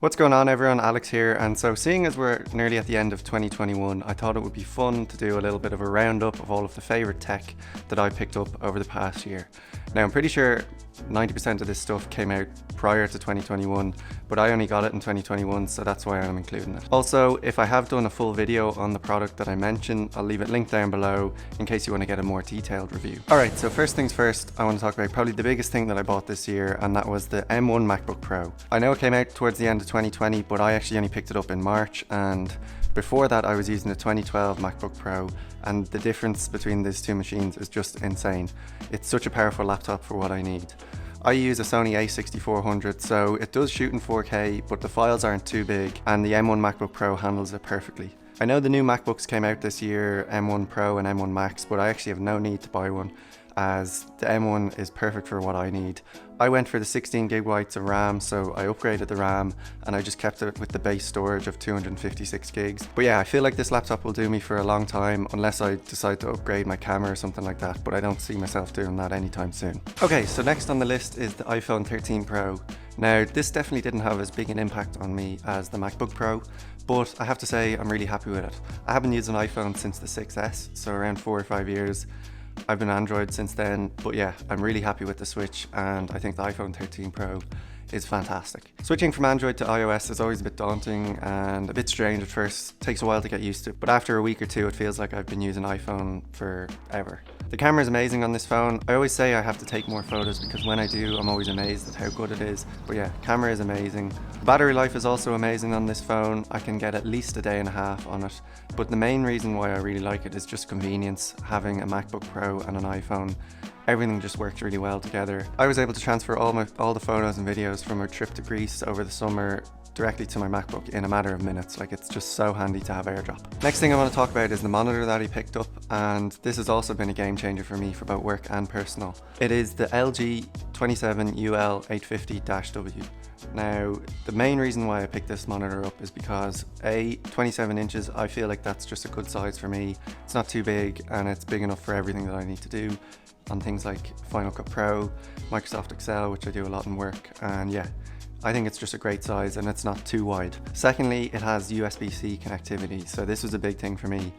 What's going on everyone, Alex here, and so seeing as we're nearly at the end of 2021, I thought it would be fun to do a little bit of a roundup of all of the favourite tech that I picked up over the past year. Now I'm pretty sure 90% of this stuff came out prior to 2021, but I only got it in 2021, so that's why I'm including it. Also, if I have done a full video on the product that I mentioned, I'll leave it linked down below in case you want to get a more detailed review. Alright, so first things first, I want to talk about probably the biggest thing that I bought this year, and that was the M1 MacBook Pro. I know it came out towards the end of 2020, but I actually only picked it up in March, and before that I was using the 2012 MacBook Pro, and the difference between these two machines is just insane. It's such a powerful laptop for what I need. I use a Sony a6400, so it does shoot in 4K, but the files aren't too big, and the M1 MacBook Pro handles it perfectly. I know the new MacBooks came out this year, M1 Pro and M1 Max, but I actually have no need to buy one, as the M1 is perfect for what I need. I went for the 16 gigabytes of RAM, so I upgraded the RAM and I just kept it with the base storage of 256 gigs. But yeah, I feel like this laptop will do me for a long time unless I decide to upgrade my camera or something like that, but I don't see myself doing that anytime soon. Okay, so next on the list is the iPhone 13 Pro. Now, this definitely didn't have as big an impact on me as the MacBook Pro, but I have to say I'm really happy with it. I haven't used an iPhone since the 6S, so around 4 or 5 years. I've been Android since then, but yeah, I'm really happy with the switch, and I think the iPhone 13 Pro is fantastic. Switching from Android to iOS is always a bit daunting and a bit strange at first. It takes a while to get used to, but after a week or two it feels like I've been using iPhone forever. The camera is amazing on this phone. I always say I have to take more photos because when I do, I'm always amazed at how good it is. But yeah, camera is amazing. The battery life is also amazing on this phone. I can get at least a day and a half on it. But the main reason why I really like it is just convenience. Having a MacBook Pro and an iPhone, everything just works really well together. I was able to transfer all the photos and videos from our trip to Greece over the summer directly to my MacBook in a matter of minutes. Like, it's just so handy to have AirDrop. Next thing I want to talk about is the monitor that I picked up, and this has also been a game changer for me for both work and personal. It is the LG 27UL850-W. Now, the main reason why I picked this monitor up is because 27 inches, I feel like that's just a good size for me. It's not too big and it's big enough for everything that I need to do on things like Final Cut Pro, Microsoft Excel, which I do a lot in work, and yeah, I think it's just a great size and it's not too wide. Secondly, it has USB-C connectivity, so this was a big thing for me.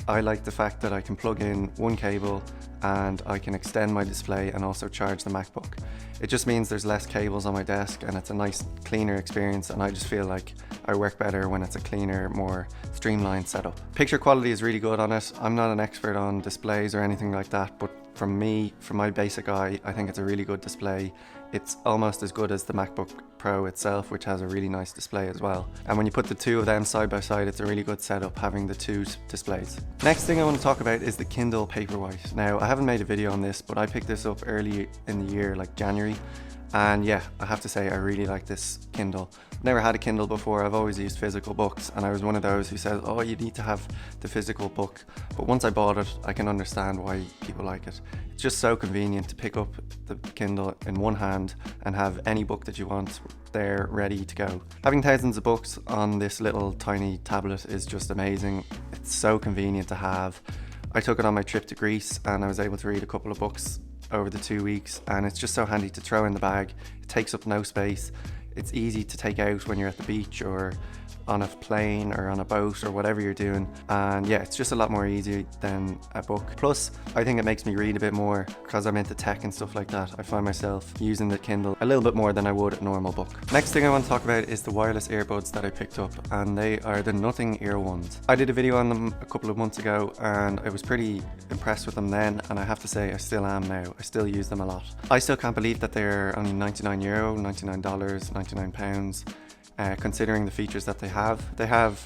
I like the fact that I can plug in one cable and I can extend my display and also charge the MacBook. It just means there's less cables on my desk and it's a nice, cleaner experience, and I just feel like I work better when it's a cleaner, more streamlined setup. Picture quality is really good on it. I'm not an expert on displays or anything like that, but from my basic eye, I think it's a really good display. It's almost as good as the MacBook Pro itself, which has a really nice display as well. And when you put the two of them side by side, it's a really good setup having the two displays. Next thing I want to talk about is the Kindle Paperwhite. Now, I haven't made a video on this, but I picked this up early in the year, like January. And yeah, I have to say I really like this Kindle. Never had a Kindle before. I've always used physical books, and I was one of those who says, oh, you need to have the physical book. But once I bought it, I can understand why people like it. It's just so convenient to pick up the Kindle in one hand and have any book that you want there ready to go. Having thousands of books on this little tiny tablet is just amazing. It's so convenient to have. I took it on my trip to Greece and I was able to read a couple of books over the 2 weeks, and it's just so handy to throw in the bag. It takes up no space. It's easy to take out when you're at the beach or on a plane or on a boat or whatever you're doing, and yeah, it's just a lot more easy than a book. Plus, I think it makes me read a bit more because I'm into tech and stuff like that. I find myself using the Kindle a little bit more than I would a normal book. Next thing I want to talk about is the wireless earbuds that I picked up, and they are the Nothing Ear ones. I did a video on them a couple of months ago and I was pretty impressed with them then, and I have to say I still am now. I still use them a lot. I still can't believe that they're only €99, $99, £99. Considering the features that they have. They have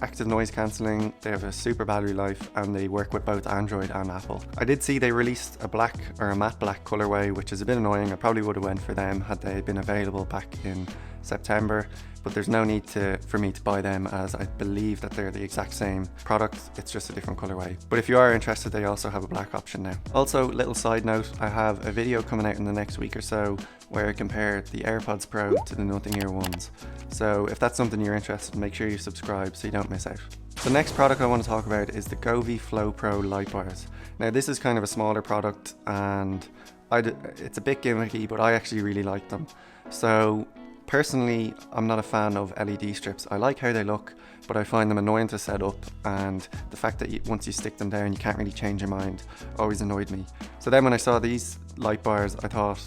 active noise cancelling, they have a super battery life, and they work with both Android and Apple. I did see they released a black or a matte black colorway, which is a bit annoying. I probably would have went for them had they been available back in September, but there's no need for me to buy them, as I believe that they're the exact same product, it's just a different colorway. But if you are interested, they also have a black option now. Also, little side note, I have a video coming out in the next week or so where I compare the AirPods Pro to the Nothing Ear ones. So if that's something you're interested in, make sure you subscribe so you don't miss out. The next product I want to talk about is the Govi Flow Pro light bars. Now, this is kind of a smaller product and it's a bit gimmicky, but I actually really like them. So Personally, I'm not a fan of LED strips. I like how they look, but I find them annoying to set up, and the fact that once you stick them down you can't really change your mind always annoyed me. So then when I saw these light bars, I thought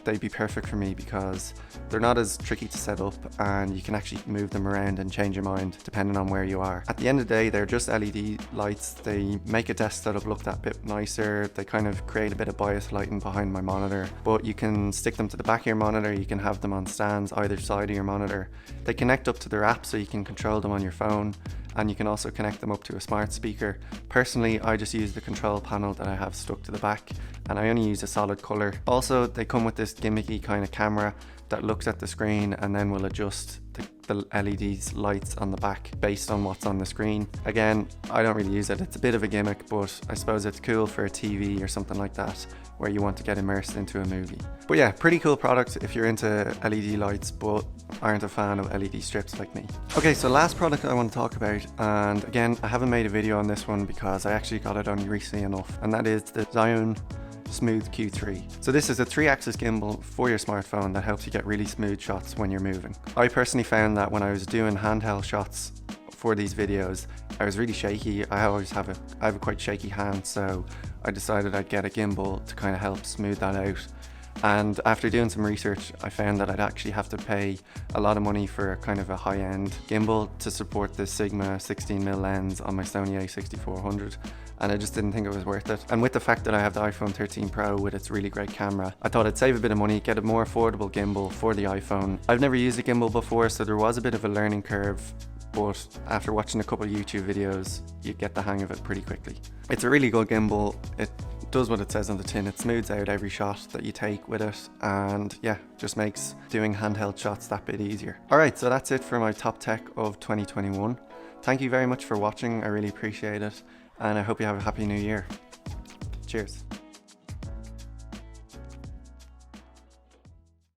they'd be perfect for me because they're not as tricky to set up and you can actually move them around and change your mind depending on where you are. At the end of the day, they're just LED lights. They make a desk setup look that bit nicer. They kind of create a bit of bias lighting behind my monitor, but you can stick them to the back of your monitor. You can have them on stands either side of your monitor. They connect up to their app so you can control them on your phone, and you can also connect them up to a smart speaker. Personally, I just use the control panel that I have stuck to the back, and I only use a solid color. Also, they come with this gimmicky kind of camera that looks at the screen and then will adjust the LED's lights on the back based on what's on the screen. Again, I don't really use it. It's a bit of a gimmick, but I suppose it's cool for a TV or something like that where you want to get immersed into a movie. But yeah, pretty cool product if you're into LED lights but aren't a fan of LED strips like me. Okay, so last product I want to talk about, and again, I haven't made a video on this one because I actually got it only recently enough, and that is the Zhiyun Smooth Q3. So this is a 3-axis gimbal for your smartphone that helps you get really smooth shots when you're moving. I personally found that when I was doing handheld shots for these videos, I was really shaky. I have a quite shaky hand, so I decided I'd get a gimbal to kind of help smooth that out. And after doing some research, I found that I'd actually have to pay a lot of money for kind of a high-end gimbal to support the Sigma 16mm lens on my Sony a6400, and I just didn't think it was worth it. And with the fact that I have the iPhone 13 Pro with its really great camera, I thought I'd save a bit of money, get a more affordable gimbal for the iPhone. I've never used a gimbal before, so there was a bit of a learning curve, but after watching a couple of YouTube videos, you get the hang of it pretty quickly. It's a really good gimbal. It does what it says on the tin. It smooths out every shot that you take with it, and yeah, just makes doing handheld shots that bit easier. Alright, so that's it for my top tech of 2021. Thank you very much for watching. I really appreciate it, and I hope you have a happy new year. Cheers.